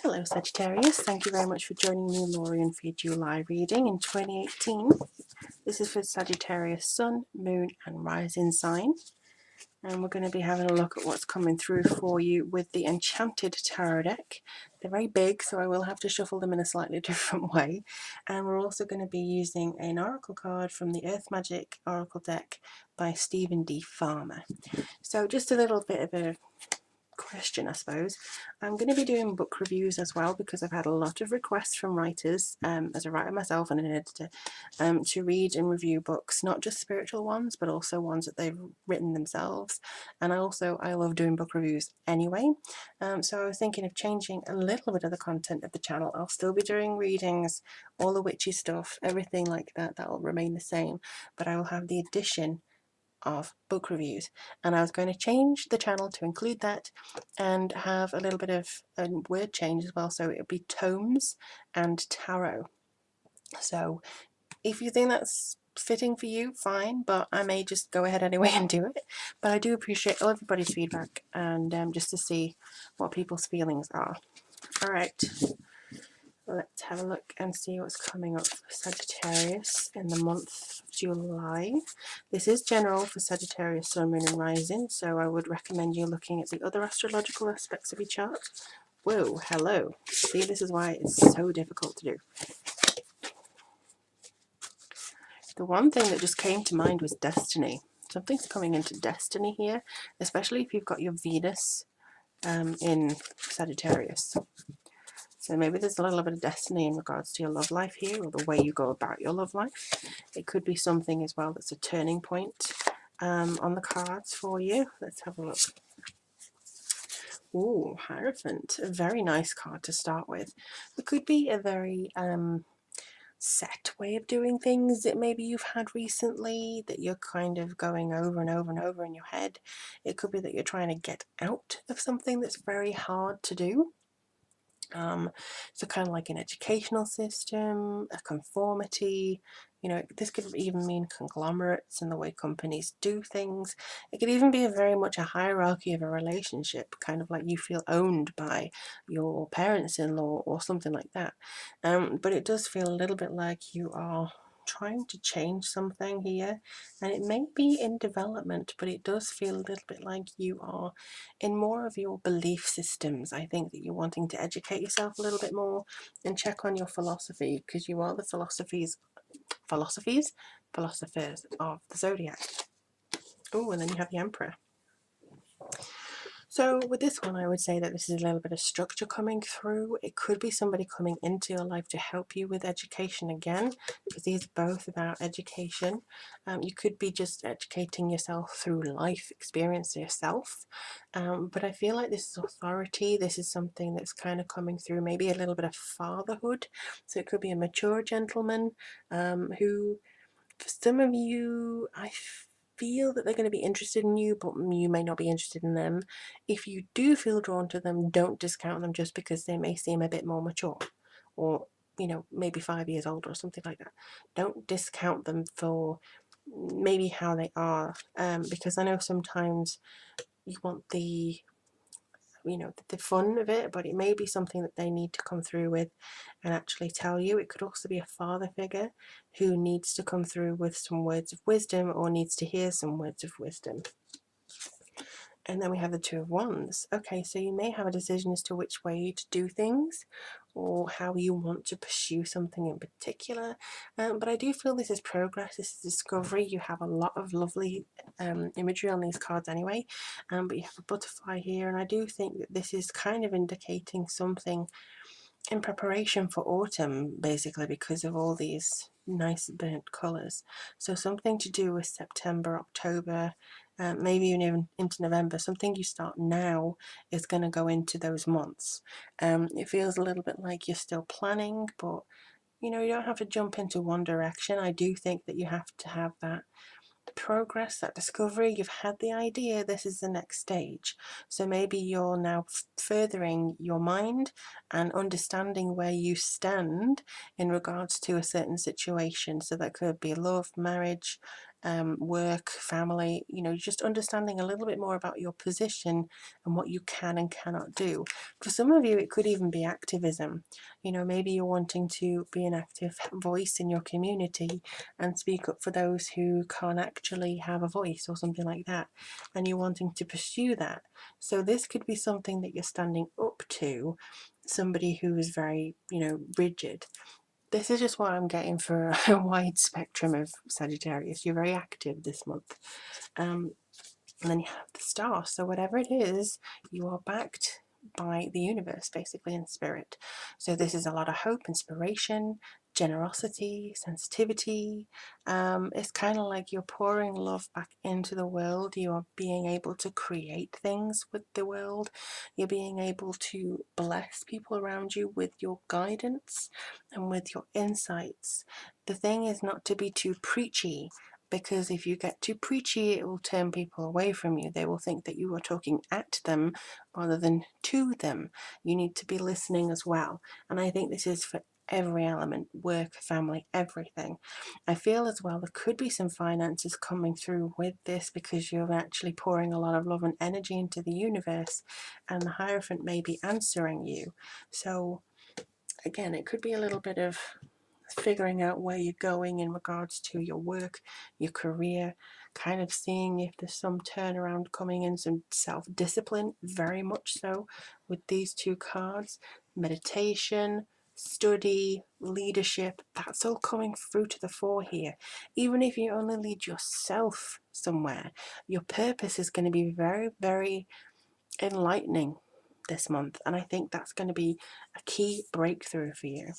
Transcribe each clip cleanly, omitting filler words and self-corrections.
Hello Sagittarius, thank you very much for joining me, Lorien, for your July reading in 2018. This is for Sagittarius Sun, Moon and Rising sign. And we're going to be having a look at what's coming through for you with the Enchanted Tarot deck. They're very big, so I will have to shuffle them in a slightly different way. And we're also going to be using an oracle card from the Earth Magic Oracle deck by Stephen D. Farmer. So just a little bit of a question, I suppose. I'm going to be doing book reviews as well because I've had a lot of requests from writers, as a writer myself and an editor, to read and review books, not just spiritual ones but also ones that they've written themselves. And I love doing book reviews anyway, so I was thinking of changing a little bit of the content of the channel. I'll still be doing readings, all the witchy stuff, everything like that, that will remain the same, but I will have the addition of book reviews, and I was going to change the channel to include that and have a little bit of a word change as well, so it would be tomes and tarot. So if you think that's fitting for you, fine, but I may just go ahead anyway and do it. But I do appreciate all everybody's feedback and just to see what people's feelings are. Alright, let's have a look and see what's coming up for Sagittarius in the month of July. This is general for Sagittarius, Sun, Moon and Rising, so I would recommend you looking at the other astrological aspects of your chart. Whoa, hello. See, this is why it's so difficult to do. The one thing that just came to mind was destiny. Something's coming into destiny here, especially if you've got your Venus in Sagittarius. So maybe there's a little bit of destiny in regards to your love life here, or the way you go about your love life. It could be something as well that's a turning point on the cards for you. Let's have a look. Ooh, Hierophant, a very nice card to start with. It could be a very set way of doing things that maybe you've had recently that you're kind of going over and over and over in your head. It could be that you're trying to get out of something that's very hard to do. So kind of like an educational system, a conformity, you know, this could even mean conglomerates and the way companies do things. It could even be very much a hierarchy of a relationship, kind of like you feel owned by your parents-in-law or something like that. But it does feel a little bit like you are trying to change something here, and it may be in development, but it does feel a little bit like you are in more of your belief systems. I think that you're wanting to educate yourself a little bit more and check on your philosophy, because you are the philosophers of the zodiac. Oh, and then you have the Emperor. So with this one, I would say that this is a little bit of structure coming through. It could be somebody coming into your life to help you with education again, because these are both about education. You could be just educating yourself through life experience yourself. But I feel like this is authority. This is something that's kind of coming through, maybe a little bit of fatherhood. So it could be a mature gentleman who, for some of you, I feel that they're going to be interested in you, but you may not be interested in them. If you do feel drawn to them, don't discount them just because they may seem a bit more mature, or, you know, maybe 5 years older or something like that. Don't discount them for maybe how they are, because I know sometimes you want the, you know, the fun of it, but it may be something that they need to come through with and actually tell you. It could also be a father figure who needs to come through with some words of wisdom, or needs to hear some words of wisdom. And then we have the Two of Wands. Okay, so you may have a decision as to which way to do things, or how you want to pursue something in particular. But I do feel this is progress, this is discovery. You have a lot of lovely imagery on these cards anyway, but you have a butterfly here, and I do think that this is kind of indicating something in preparation for autumn, basically, because of all these nice burnt colours. So something to do with September, October, maybe even into November. Something you start now is going to go into those months. It feels a little bit like you're still planning, but you know, you don't have to jump into one direction. I do think that you have to have that progress, that discovery. You've had the idea, this is the next stage. So maybe you're now furthering your mind and understanding where you stand in regards to a certain situation. So that could be love, marriage, work, family, just understanding a little bit more about your position and what you can and cannot do. For some of you, it could even be activism. Maybe you're wanting to be an active voice in your community and speak up for those who can't actually have a voice or something like that, and you're wanting to pursue that. So this could be something that you're standing up to somebody who is very, rigid. This is just what I'm getting for a wide spectrum of Sagittarius. You're very active this month. And then you have the star. So whatever it is, you are backed by the universe, basically, in spirit. So this is a lot of hope, inspiration, generosity, sensitivity. It's kind of like you're pouring love back into the world. You are being able to create things with the world. You're being able to bless people around you with your guidance and with your insights. The thing is not to be too preachy, because if you get too preachy, it will turn people away from you. They will think that you are talking at them rather than to them. You need to be listening as well. And I think this is for every element: work, family, everything. I feel as well there could be some finances coming through with this, because you're actually pouring a lot of love and energy into the universe, and the Hierophant may be answering you. So again, it could be a little bit of figuring out where you're going in regards to your work, your career, kind of seeing if there's some turnaround coming in, some self-discipline, very much so, with these two cards. Meditation, study, leadership, that's all coming through to the fore here. Even if you only lead yourself somewhere, your purpose is going to be very, very enlightening this month, and I think that's going to be a key breakthrough for you.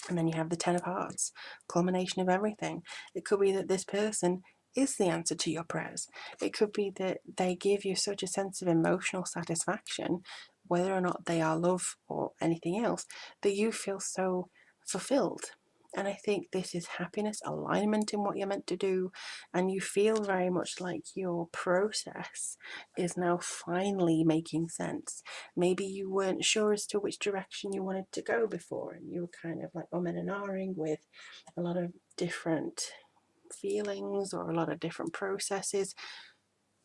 And then you have the Ten of Hearts, culmination of everything. It could be that this person is the answer to your prayers. It could be that they give you such a sense of emotional satisfaction, whether or not they are love or anything else, that you feel so fulfilled. And I think this is happiness, alignment in what you're meant to do, and you feel very much like your process is now finally making sense. Maybe you weren't sure as to which direction you wanted to go before, and you were kind of like and ahhing with a lot of different feelings or a lot of different processes.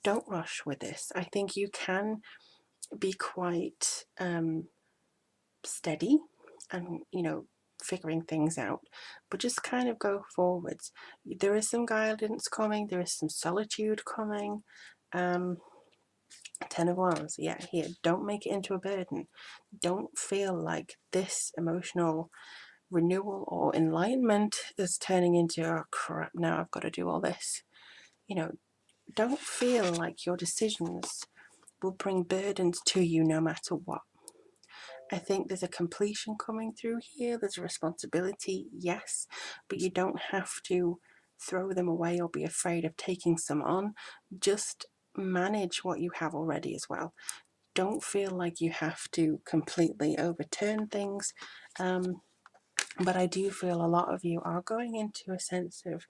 Don't rush with this. I think you can be quite steady and, figuring things out, but just kind of go forwards. There is some guidance coming, there is some solitude coming. Ten of Wands, yeah, here. Don't make it into a burden. Don't feel like this emotional renewal or enlightenment is turning into, oh crap, now I've got to do all this. Don't feel like your decisions will bring burdens to you no matter what. I think there's a completion coming through here. There's a responsibility, yes, but you don't have to throw them away or be afraid of taking some on. Just manage what you have already as well. Don't feel like you have to completely overturn things. But I do feel a lot of you are going into a sense of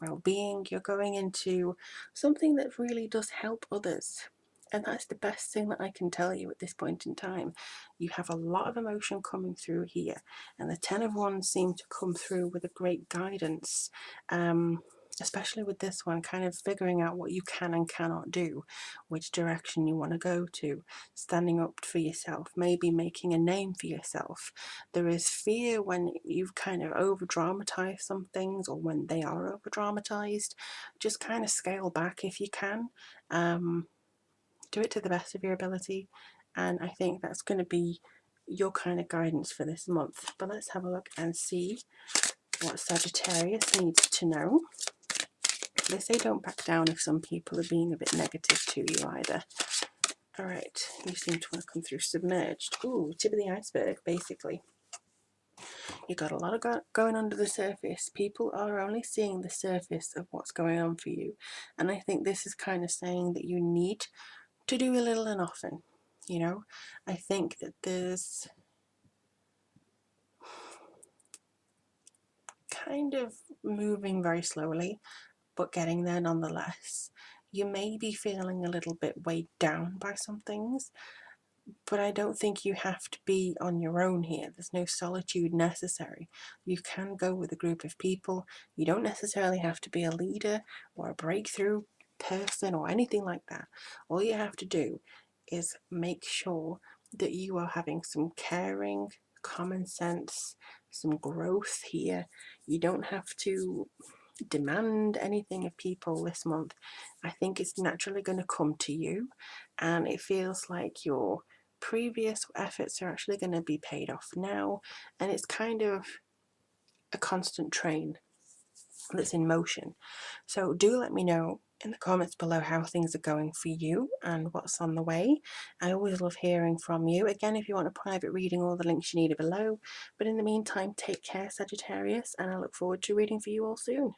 well-being. You're going into something that really does help others. And that's the best thing that I can tell you at this point in time. You have a lot of emotion coming through here. And the Ten of Wands seem to come through with a great guidance. Especially with this one, kind of figuring out what you can and cannot do, which direction you want to go to, standing up for yourself, maybe making a name for yourself. There is fear when you've kind of over dramatized some things, or when they are over dramatized. Just kind of scale back if you can. Do it to the best of your ability, and I think that's going to be your kind of guidance for this month. But let's have a look and see what Sagittarius needs to know. They say don't back down if some people are being a bit negative to you either. Alright, you seem to want to come through submerged. Ooh, tip of the iceberg, basically. You've got a lot of going under the surface. People are only seeing the surface of what's going on for you. And I think this is kind of saying that you need to do a little and often. I think that there's kind of moving very slowly, but getting there nonetheless. You may be feeling a little bit weighed down by some things, But I don't think you have to be on your own here. There's no solitude necessary. You can go with a group of people. You don't necessarily have to be a leader or a breakthrough person or anything like that. All you have to do is make sure that you are having some caring, common sense, some growth here. You don't have to demand anything of people this month. I think it's naturally going to come to you, and it feels like your previous efforts are actually going to be paid off now, and it's kind of a constant train that's in motion. So do let me know in the comments below how things are going for you and what's on the way. I always love hearing from you. Again, if you want a private reading, all the links you need are below. But in the meantime, take care, Sagittarius, and I look forward to reading for you all soon.